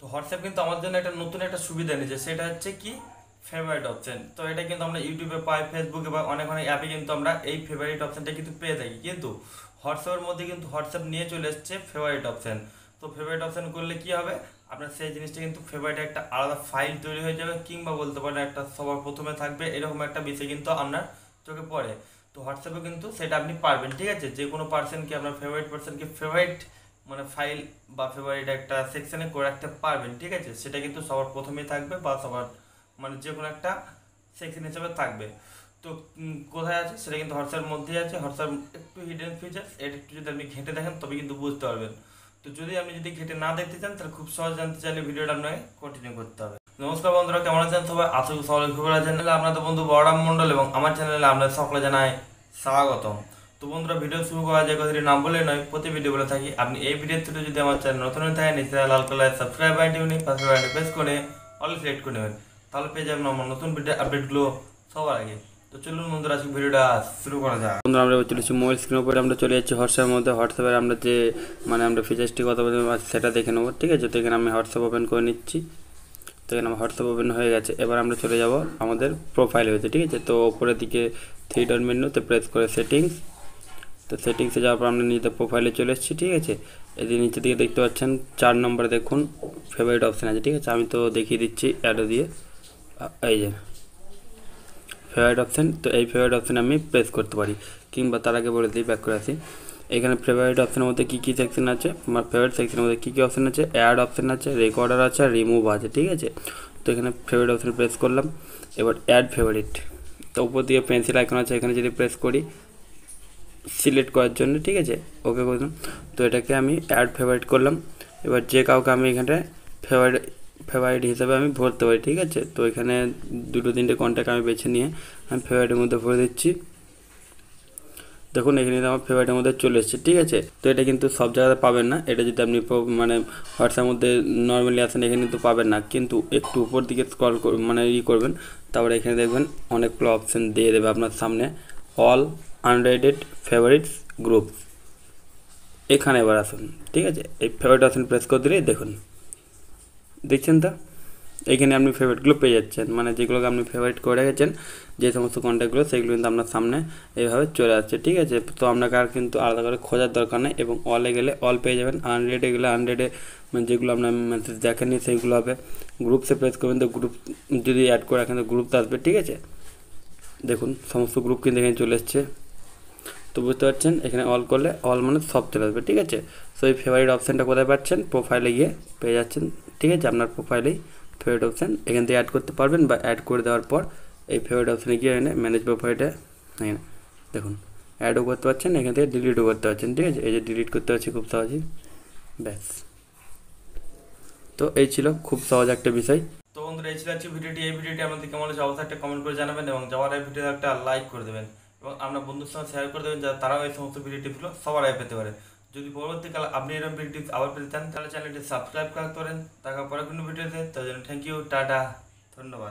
তো হোয়াটসঅ্যাপ কিন্তু আমার জন্য একটা নতুন একটা সুবিধা নিয়েছে, সেটা হচ্ছে কি ফেভারিট অপশন। তো এটা কিন্তু আমরা ইউটিউবে পাই, ফেসবুকে বা অনেক অনেক অ্যাপে কিন্তু আমরা এই ফেভারিট অপশনটা কিন্তু পেয়ে থাকি। কিন্তু হোয়াটসঅ্যাপের মধ্যে কিন্তু হোয়াটসঅ্যাপ নিয়ে চলে এসছে ফেভারিট অপশন। তো ফেভারিট অপশন করলে কি হবে, আপনার সেই জিনিসটা কিন্তু ফেভারিট একটা আলাদা ফাইল তৈরি হয়ে যাবে, কিংবা বলতে পারেন একটা সবার প্রথমে থাকবে, এরকম একটা বিষয় কিন্তু আপনার চোখে পড়ে। তো হোয়াটসঅ্যাপে কিন্তু সেটা আপনি পারবেন, ঠিক আছে, যে কোনো পার্সনকে আপনার ফেভারিট পার্সনকে ফেভারিট মানে ফাইল বা ফেভারিট একটা সেকশনে করে রাখতে পারবেন, ঠিক আছে। সেটা কিন্তু সবার প্রথমেই থাকবে বা সবার মানে যে কোনো একটা সেকশন হিসেবে থাকবে। তো কোথায় আছে সেটা কিন্তু হোয়াটসঅ্যাপের মধ্যেই আছে। হোয়াটসঅ্যাপ একটু হিডেন ফিচার্স, এটা একটু যদি আপনি ঘেঁটে দেখেন তবে কিন্তু বুঝতে পারবেন। তো যদি আপনি যদি ঘেঁটে না দেখতে চান তাহলে খুব সহজ জানতে চাইলে ভিডিওটা আপনাকে কন্টিনিউ করতে হবে। নমস্কার বন্ধুরা, কেমন আছেন সবাই? আশা করি সবাই খুব ভালো আছেন। আপনাদের বন্ধু বড়রাম মণ্ডল এবং আমার চ্যানেলে আপনাদের সকলে জানাই স্বাগতম। তো বন্ধুরা, ভিডিও শুরু করা যায় কথাটি নাম বলে নয়, প্রতি ভিডিও বলে থাকি। আপনি এই ভিডিওর থ্রুতে যদি আমার চ্যানেল নতুন হয়ে থাকে, নিচে লাল কালার সাবস্ক্রাইব বাটনটি পাশে বাটনে প্রেস করে অল সিলেক্ট করে নেবেন, তাহলে পেয়ে যাবেন আমার নতুন ভিডিও আপডেটগুলো সবার আগে। তো চলুন বন্ধুরা, আজকে ভিডিওটা শুরু করা যাক। বন্ধুরা, আমরা চলেছি মোবাইল স্ক্রিনের উপরে, আমরা চলে যাচ্ছি হোয়াটসঅ্যাপের মধ্যে। হোয়াটসঅ্যাপের আমরা যে আমরা ফিচার্সটি কথা বলতে সেটা দেখে নেবো, ঠিক আছে। তো এখানে আমি হোয়াটসঅ্যাপ ওপেন করে নিচ্ছি। তো এখানে আমার হোয়াটসঅ্যাপ ওপেন হয়ে গেছে। এবার আমরা চলে যাব আমাদের প্রোফাইল হয়েছে, ঠিক আছে। তো ওপরের দিকে থ্রি ডট মেনুতে প্রেস করে সেটিংস। তো সেটিংসে যাওয়ার পর আমরা নিজেদের প্রোফাইলে চলে এসেছি, ঠিক আছে। এদিকে নিচে দিকে দেখতে পাচ্ছেন 4 নম্বরে দেখুন ফেভারিট অপশান আছে, ঠিক আছে। আমি তো দেখিয়ে দিচ্ছি অ্যাডো দিয়ে, এই যে ফেভারিট অপশান। তো এই ফেভারিট অপশান আমি প্রেস করতে পারি, কিংবা তার আগে বলে দিই, ব্যাক করে আসি। এখানে ফেভারিট অপশানের মধ্যে কী কী সেকশন আছে, আমার ফেভারিট সেকশনের মধ্যে কী কী অপশান আছে, অ্যাড অপশান আছে, রেকর্ডার আছে, আর রিমুভ আছে, ঠিক আছে। তো এখানে ফেভারিট অপশান প্রেস করলাম। এবার অ্যাড ফেভারিট, তো উপর দিয়ে পেন্সিল আইকন আছে, এখানে যদি প্রেস করি সিলেক্ট করার জন্য, ঠিক আছে, ওকে করলাম। তো এটাকে আমি অ্যাড ফেভারিট করলাম। এবার যে কাউকে আমি এখানে ফেভারিট হিসেবে আমি ভরতে পারি, ঠিক আছে। তো এখানে 2-3টে কন্ট্যাক্ট আমি বেছে নিয়ে আমি ফেভারিটের মধ্যে ভরে দিচ্ছি। দেখুন এখানে আমার ফেভারিটের মধ্যে চলে এসেছে, ঠিক আছে। তো এটা কিন্তু সব জায়গাতে পাবেন না, এটা যদি আপনি হোয়াটসঅ্যাপের মধ্যে নর্মালি আসেন এখানে কিন্তু পাবেন না, কিন্তু একটু উপর দিকে স্ক্রল করবেন, তারপরে এখানে দেখবেন অনেকগুলো অপশান দিয়ে দেবে আপনার সামনে, অল আনরেটেড ফেভারিটস গ্রুপ। এখানে এবার আসুন, ঠিক আছে। এই ফেভারিট অপশান প্রেস করে দিলেই দেখুন, দেখছেন তো এইখানে আপনি ফেভারিটগুলো পেয়ে যাচ্ছেন, যেগুলোকে আপনি ফেভারিট করে রেখেছেন, যে সমস্ত কন্ট্যাক্টগুলো সেগুলো কিন্তু আপনার সামনে এইভাবে চলে আসছে, ঠিক আছে। তো আপনাকে আর কিন্তু আলাদা করে খোঁজার দরকার নেই, এবং অলে গেলে অল পেয়ে যাবেন, আনরেডে গেলে আনরেডে যেগুলো আপনার মেসেজ দেখেননি সেইগুলো হবে। গ্রুপসে প্রেস করবেন, তো গ্রুপ যদি অ্যাড করে রাখেন তো গ্রুপটা আসবে, ঠিক আছে। দেখুন সমস্ত গ্রুপ কিন্তু এখানে চলে এসছে। তো বুঝতে পারছেন এখানে অল করলে অল সব চলে আসবে, ঠিক আছে। সো এই ফেভারিট অপশানটা কোথায় পাচ্ছেন, প্রোফাইলে গিয়ে পেয়ে যাচ্ছেন, ঠিক আছে। আপনার প্রোফাইলেই ফেভারিট অপশান এখান থেকে অ্যাড করতে পারবেন, বা অ্যাড করে দেওয়ার পর এই ফেভারিট অপশানে গিয়ে এনে ম্যানেজ প্রোফাইলটা এখানে দেখুন অ্যাডও করতে পারছেন, এখান থেকে ডিলিটও করতে পারছেন, ঠিক আছে। এই যে ডিলিট করতে পারছি খুব সহজেই, ব্যাস। তো এই ছিল খুব সহজ একটা বিষয়। তো বন্ধুরা, এই ছিল আজকে ভিডিওটি। এই ভিডিওটি আমাদের কেমন হচ্ছে অবশ্যই একটা কমেন্ট করে জানাবেন, এবং যাওয়ার এই ভিডিও একটা লাইক করে দেবেন, এবং আপনার বন্ধুর সঙ্গে শেয়ার করে দেবেন, যাতে তারাও এই সমস্ত ভিডিও টিপসগুলো সবার আগে পেতে পারে। যদি পরবর্তীকালে আপনি এরকম ভিডিও টিপস আবার পেতে চান তাহলে চ্যানেলটি সাবস্ক্রাইব করতে পারেন। দেখা পরে কোনো ভিডিওতে, তার জন্য থ্যাংক ইউ, টাটা, ধন্যবাদ।